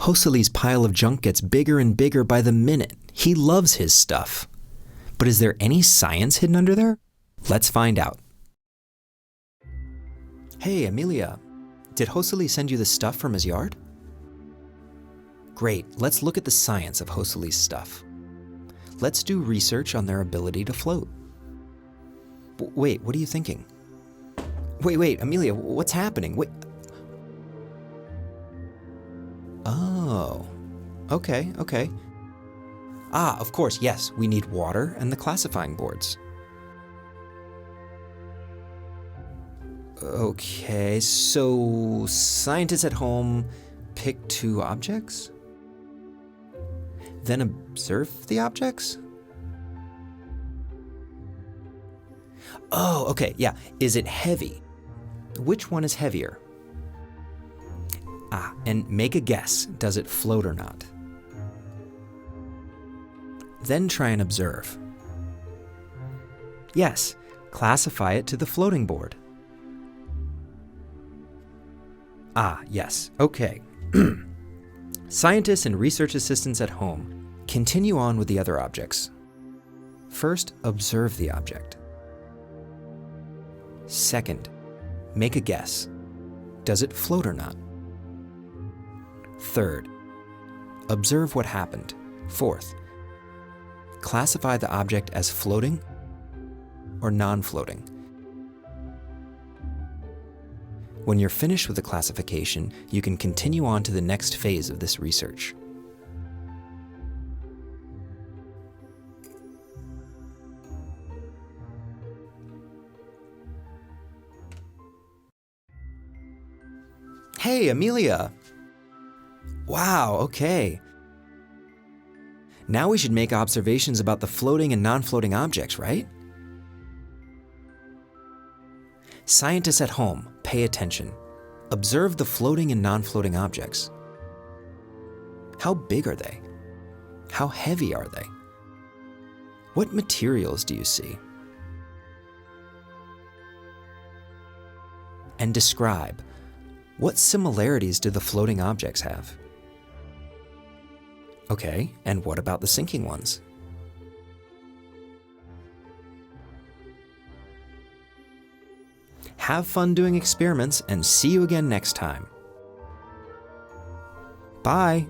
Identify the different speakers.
Speaker 1: Hosali's pile of junk gets bigger and bigger by the minute. He loves his stuff. But is there any science hidden under there? Let's find out. Hey, Amelia, did Hosali send you the stuff from his yard? Great, let's look at the science of Hosali's stuff. Let's do research on their ability to float. Wait, what are you thinking? Wait, Amelia, what's happening? Wait. Oh, okay. Of course, yes, we need water and the classifying boards. Okay, so scientists at home pick 2 objects? Then observe the objects? Oh, okay, yeah. Is it heavy? Which one is heavier? And make a guess. Does it float or not? Then try and observe. Yes, classify it to the floating board. Yes, okay. Scientists and research assistants at home, continue on with the other objects. First, observe the object. Second, make a guess. Does it float or not? Third, observe what happened. Fourth, classify the object as floating or non-floating. When you're finished with the classification, you can continue on to the next phase of this research. Hey, Amelia! Wow, okay. Now we should make observations about the floating and non-floating objects, right? Scientists at home, pay attention. Observe the floating and non-floating objects. How big are they? How heavy are they? What materials do you see? And describe, what similarities do the floating objects have? Okay, and what about the sinking ones? Have fun doing experiments and see you again next time. Bye!